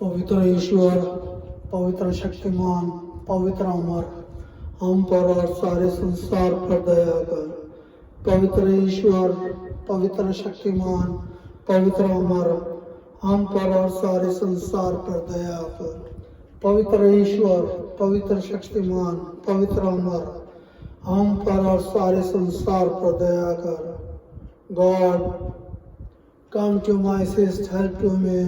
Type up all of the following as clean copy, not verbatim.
पवित्र ईश्वर, पवित्र शक्तिमान, पवित्र अमर, हम पर और सारे संसार पर दया कर। पवित्र ईश्वर, पवित्र शक्तिमान, पवित्र अमर, हम पर और सारे संसार पर दया कर। पवित्र ईश्वर, पवित्र शक्तिमान, पवित्र अमर, हम पर और सारे संसार पर दया कर। God, come to my assist, help to me.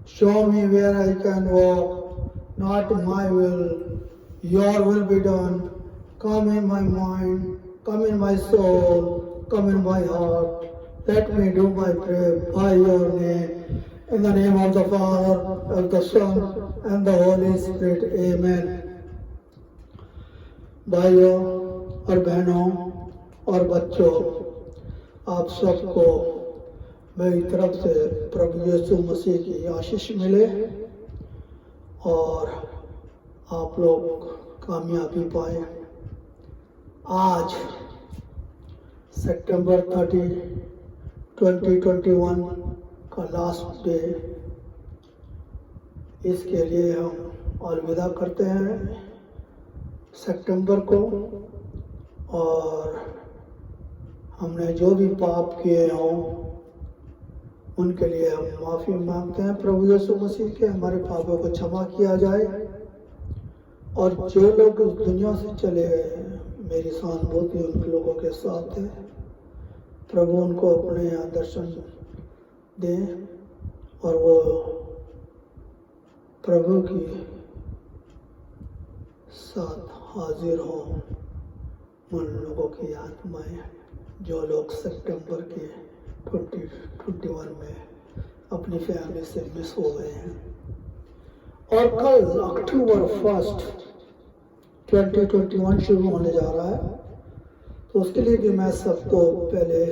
Show me where I can walk, not my will, your will be done. Come in my mind, come in my soul, come in my heart. Let me do my prayer by your name. In the name of the Father, of the Son, and the Holy Spirit. Amen. भाइयों और बहनों और बच्चों, आप सबको मेरी तरफ से प्रभु यीशु मसीह की आशीष मिले और आप लोग कामयाबी पाए। आज सितंबर 30, 2021 का लास्ट डे, इसके लिए हम अलविदा करते हैं सितंबर को। और हमने जो भी पाप किए हों उनके लिए हम माफ़ी मांगते हैं प्रभु यीशु मसीह के, हमारे पापों को क्षमा किया जाए। और जो लोग इस दुनिया से चले गए, मेरी सहानुभूति उन लोगों के साथ है। प्रभु उनको अपने यहाँ दर्शन दें और वो प्रभु की साथ हाजिर हो। उन लोगों की आत्माएं जो लोग सितंबर के 2021 में अपनी फैमिली से मिस हो गए हैं। और कल अक्टूबर 1, 2021 शुरू होने जा रहा है, तो उसके लिए भी मैं सबको पहले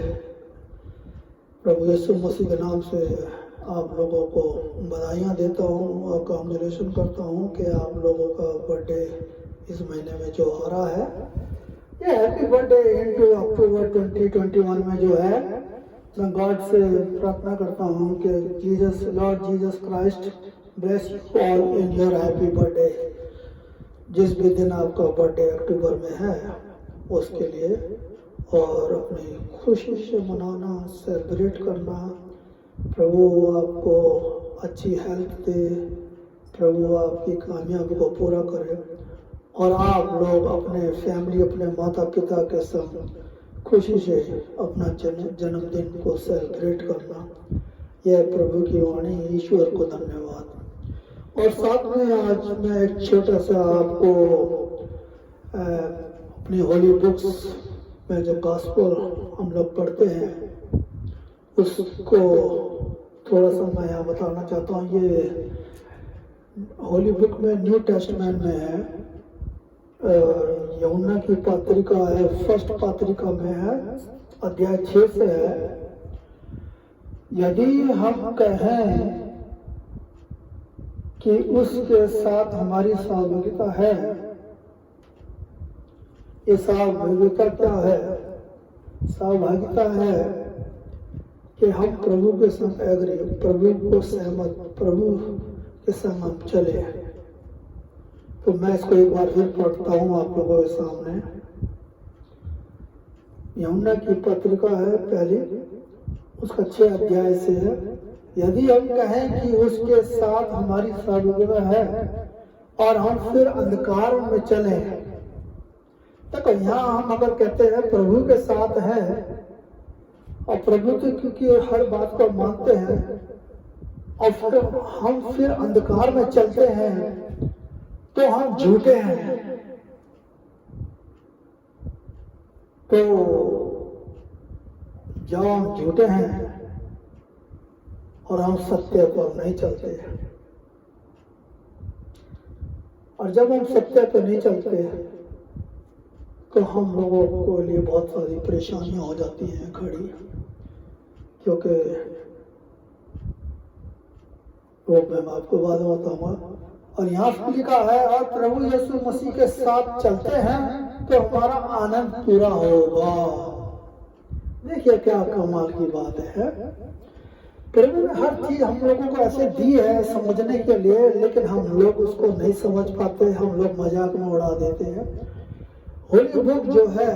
प्रभु यीशु मसीह के नाम से आप लोगों को बधाइयाँ देता हूँ और कांग्रेचुलेशन करता हूँ कि आप लोगों का बर्थडे इस महीने में जो आ रहा है, ये हैप्पी बर्थडे इनटू अक्टूबर 2021 में जो है, मैं गॉड से प्रार्थना करता हूँ कि Lord Jesus Christ bless you all in your happy birthday. जिस भी दिन आपका बर्थडे अक्टूबर में है उसके लिए, और अपनी खुशी से मनाना, सेलिब्रेट करना। प्रभु आपको अच्छी हेल्थ दे, प्रभु आपकी कामयाबी को पूरा करे और आप लोग अपने फैमिली, अपने माता पिता के संग खुशी से अपना जन्मदिन को सेलिब्रेट करना। यह प्रभु की वाणी, ईश्वर को धन्यवाद। और साथ में आज मैं एक छोटा सा आपको अपनी होली बुक्स में जो गॉस्पेल हम लोग पढ़ते हैं उसको थोड़ा सा मैं यहाँ बताना चाहता हूँ। ये होली बुक में न्यू टेस्टमेंट में है, यूहन्ना की पत्रिका है, फर्स्ट पत्रिका में है, अध्याय 6 से है। यदि हम कहें कि उसके साथ हमारी सहभागिता है, ये सहभागिता क्या है? सहभागिता है कि हम प्रभु के संग एग्री, प्रभु को सहमत, प्रभु के संग हम चले। तो मैं इसको एक बार फिर पढ़ता हूँ आप लोगों के सामने। यूहन्ना की पत्रिका है पहली, उसका 6 अध्याय से है। यदि हम कहें कि उसके साथ हमारी सहभागिता है और हम फिर अंधकार में चले, तो यहाँ हम अगर कहते हैं प्रभु के साथ है और प्रभु तो क्योंकि हर बात को मानते हैं और हम फिर अंधकार में चलते हैं, तो हम झूठे हैं। तो जब हम झूठे हैं और हम सत्य पर नहीं चलते हैं, और जब हम सत्य पर नहीं चलते तो हम लोगों को लिए बहुत सारी परेशानियां हो जाती हैं खड़ी, क्योंकि वो मैं आपको बाद में बताऊंगा। और यहाँ पर लिखा है, और प्रभु यीशु मसीह के साथ चलते हैं तो हमारा आनंद पूरा होगा। देखिए क्या कमाल की बात है प्रभु ने हर चीज हम लोगों को ऐसे दी है समझने के लिए, लेकिन हम लोग उसको नहीं समझ पाते, हम लोग मजाक में उड़ा देते हैं। होली बुक जो है,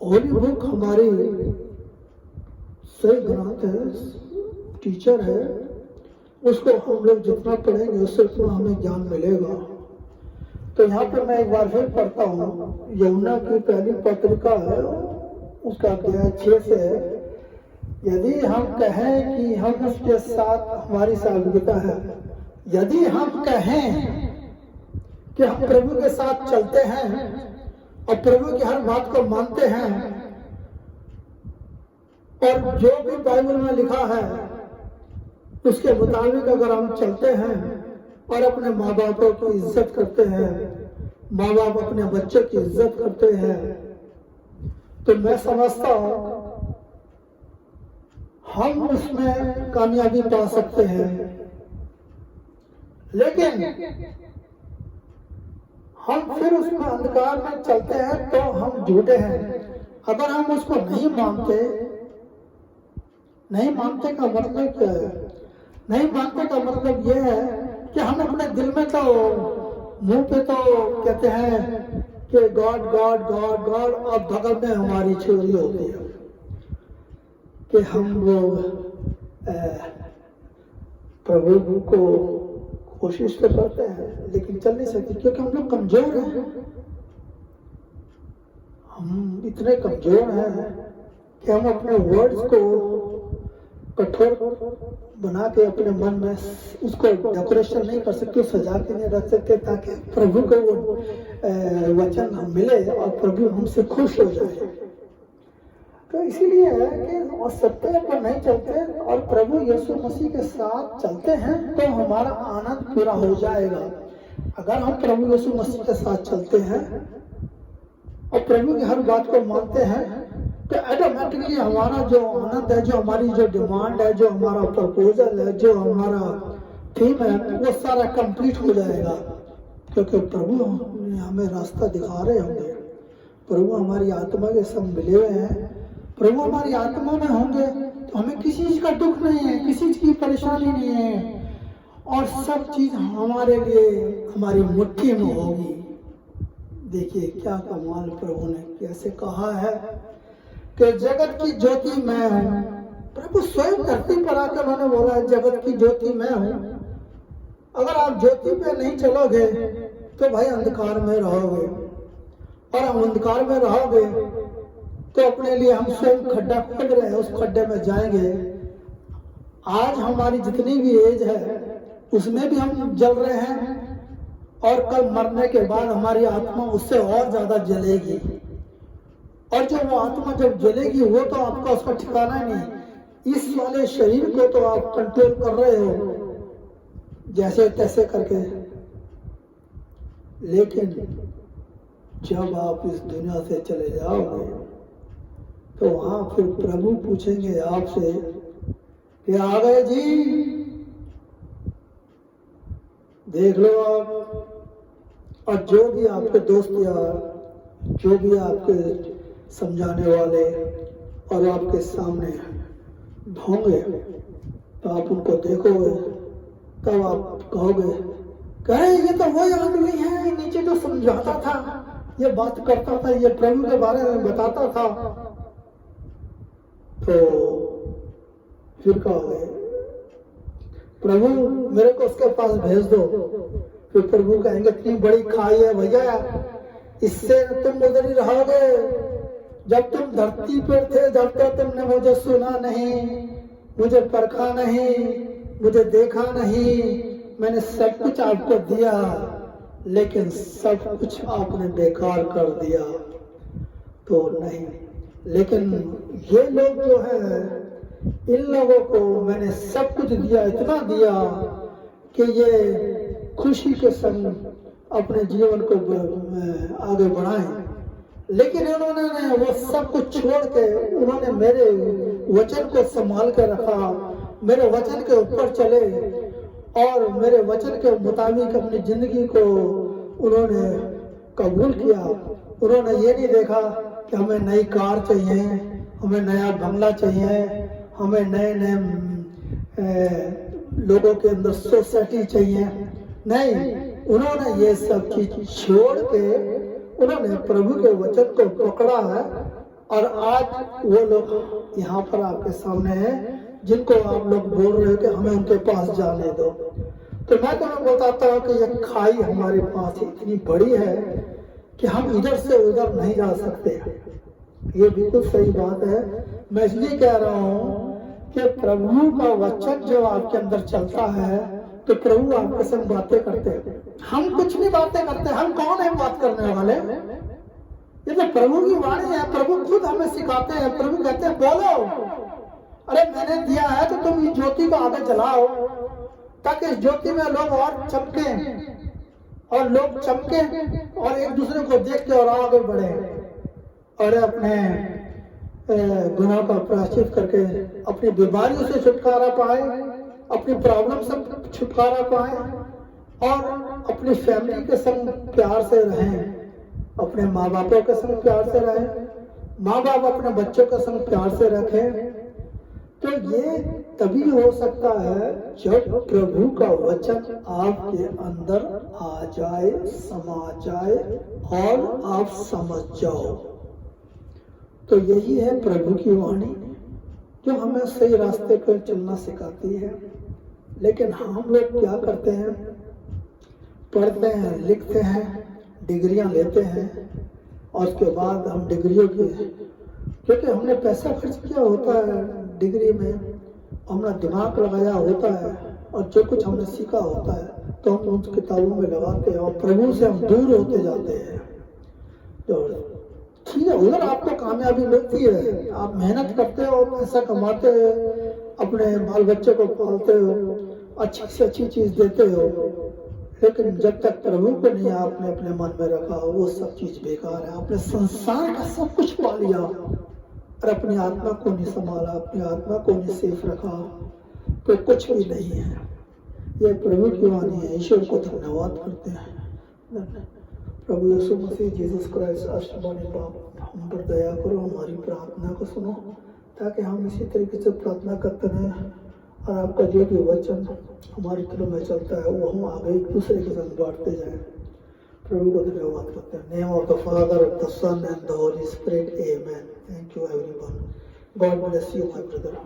होली बुक हमारी सही ग्रंथ है, टीचर है, उसको हम लोग जितना पढ़ेंगे उससे उतना हमें ज्ञान मिलेगा। तो यहाँ पर मैं एक बार फिर पढ़ता हूँ, यूहन्ना की पहली पत्रिका है, उसका अध्याय 6 से है। यदि हम कहें कि हम उसके साथ हमारी सार्वजनिकता है, यदि हम कहें कि हम प्रभु के साथ चलते हैं और प्रभु की हर बात को मानते हैं, और जो भी बाइबल में लिखा है उसके मुताबिक अगर हम चलते हैं और अपने माँ बापों की इज्जत करते हैं, माँ बाप अपने बच्चे की इज्जत करते हैं, तो मैं समझता हूँ हम उसमें कामयाबी पा सकते हैं। लेकिन हम फिर उसमें अंधकार में चलते हैं तो हम झूठे हैं। अगर हम उसको नहीं मानते, नहीं मानते का मतलब क्या है? नहीं मानते का मतलब यह है कि हम अपने दिल में तो मुंह पे तो कहते हैं कि गॉड गॉड गॉड गॉड, और बगल में हमारी चोरी होती है कि हम लोग प्रभु को कोशिश तो करते हैं लेकिन चल नहीं सकते, क्योंकि हम लोग कमजोर हैं। हम इतने कमजोर हैं कि हम अपने वर्ड्स को कठोर बना के अपने मन में उसको डेकोरेशन नहीं कर सकते, सजा के नहीं रख सकते, ताकि प्रभु को वो वचन मिले और प्रभु हमसे खुश हो जाए। तो इसीलिए है कि सत्य पर नहीं चलते और प्रभु यीशु मसीह के साथ चलते हैं तो हमारा आनंद पूरा हो जाएगा। अगर हम प्रभु यीशु मसीह के साथ चलते हैं और प्रभु की हर बात को मानते हैं तो ऑटोमेटिकली हमारा जो आनंद है, जो हमारी जो डिमांड है, जो हमारा प्रपोजल है, जो हमारा थीम है, वो सारा कंप्लीट हो जाएगा। क्योंकि प्रभु हमें रास्ता दिखा रहे होंगे, प्रभु हमारी आत्मा के संग मिले हुए हैं, प्रभु हमारी आत्मा में होंगे तो हमें किसी चीज का दुख नहीं है, किसी चीज की परेशानी नहीं है, और सब चीज हमारे लिए हमारी मुट्ठी में होगी। देखिए क्या कमाल प्रभु ने कैसे कहा है कि जगत की ज्योति मैं हूँ। प्रभु स्वयं धरती पर आकर उन्होंने बोला है जगत की ज्योति मैं हूँ। अगर आप ज्योति पे नहीं चलोगे तो भाई अंधकार में रहोगे, और हम अंधकार में रहोगे तो अपने लिए हम स्वयं खड्डा खोद रहे हैं, उस खड्डे में जाएंगे। आज हमारी जितनी भी एज है उसमें भी हम जल रहे हैं, और कल मरने के बाद हमारी आत्मा उससे और ज्यादा जलेगी, और जब वो आत्मा जब जलेगी वो तो आपका उसका ठिकाना नहीं। इस वाले शरीर को तो आप कंट्रोल कर रहे हो जैसे तैसे करके, लेकिन जब आप इस दुनिया से चले जाओगे तो वहां फिर प्रभु पूछेंगे आपसे कि आ गए जी, देख लो आप। और जो भी आपके दोस्त यार, जो भी आपके समझाने वाले और आपके सामने होंगे तो आप उनको देखोगे, तब आप कहोगे कहे ये तो वही आदमी है, नीचे जो समझाता था, ये बात करता था, ये प्रभु के बारे में बताता था। तो फिर कहोगे प्रभु मेरे को उसके पास भेज दो। फिर प्रभु कहेंगे इतनी बड़ी खाई है भैया, इससे तुम उधर ही रहोगे। जब तुम धरती पर थे, जब तक तुमने मुझे सुना नहीं, मुझे परखा नहीं, मुझे देखा नहीं, मैंने सब कुछ आपको दिया, लेकिन सब कुछ आपने बेकार कर दिया। तो नहीं, लेकिन ये लोग जो है, इन लोगों को मैंने सब कुछ दिया, इतना दिया कि ये खुशी के संग अपने जीवन को आगे बढ़ाएं। लेकिन उन्होंने वो सब कुछ छोड़ के उन्होंने मेरे वचन को संभाल कर रखा, मेरे वचन के ऊपर चले और मेरे वचन के मुताबिक अपनी जिंदगी को उन्होंने कबूल किया। उन्होंने ये नहीं देखा कि हमें नई कार चाहिए, हमें नया बंगला चाहिए, हमें नए नए लोगों के अंदर सोसाइटी चाहिए, नहीं, उन्होंने ये सब चीज छोड़ के उन्होंने प्रभु के वचन को पकड़ा है और आज वो लोग यहाँ पर आपके सामने हैं जिनको आप लोग बोल रहे हो कि हमें उनके पास जाने दो। तो मैं तुम्हें बताता हूँ कि ये खाई हमारे पास इतनी बड़ी है कि हम इधर से उधर नहीं जा सकते। ये बिल्कुल सही बात है। मैं इसलिए कह रहा हूँ कि प्रभु का वचन जो आपके अंदर चलता है तो प्रभु आपके संग बातें करते हैं। हम कुछ नहीं बातें करते, हम कौन है बात करने वाले? ये तो प्रभु की वाणी है, प्रभु खुद हमें सिखाते हैं। प्रभु कहते हैं बोलो, अरे मैंने दिया है तो तुम इस ज्योति को आगे जलाओ ताकि इस ज्योति में लोग और चमके और लोग चमके और एक दूसरे को देख के और आगे बढ़े और अपने गुनाह का प्रायश्चित करके अपनी बीमारियों से छुटकारा पाए, अपनी प्रॉब्लम से छुटकारा पाए और अपनी फैमिली के संग प्यार से रहें, अपने माँ बापों के संग प्यार से रहें, माँ बाप अपने बच्चों के संग प्यार से रखें। तो ये तभी हो सकता है जब प्रभु का वचन आपके अंदर आ जाए, समा जाए और आप समझ जाओ। तो यही है प्रभु की वाणी जो हमें सही रास्ते पर चलना सिखाती है। लेकिन हम लोग क्या करते हैं? पढ़ते हैं, लिखते हैं, डिग्रियां लेते हैं और उसके बाद हम डिग्रियों की, क्योंकि हमने पैसा खर्च किया होता है डिग्री में, हमने दिमाग लगाया होता है और जो कुछ हमने सीखा होता है तो हम उन किताबों में लगाते हैं और प्रभु से हम दूर होते जाते हैं। तो ठीक है, उधर आपको कामयाबी मिलती है, आप मेहनत करते हो, पैसा कमाते हो, अपने बाल बच्चे को पालते हो, अच्छी से अच्छी चीज देते हो, लेकिन जब तक प्रभु को नहीं आपने अपने मन में रखा वो सब चीज बेकार है। आपने संसार का सब कुछ पा लिया और अपनी आत्मा को नहीं संभाला, अपनी आत्मा को नहीं सेफ रखा तो कुछ भी नहीं है। ये प्रभु की वाणी है। ईश्वर को धन्यवाद करते हैं। प्रभु यीशु मसीह जीसस क्राइस्ट अष्टवाणी बाप हम पर दया करो, हमारी प्रार्थना को सुनो ताकि हम इसी तरीके से प्रार्थना करते रहें और आपका जो भी वचन हमारे दिलों में चलता है वो हम आगे एक दूसरे के साथ बांटते जाएं। प्रभु को धन्यवाद करते हैं। Name of the father, of the son and the holy spirit, amen. Thank you everyone. God bless you my brother.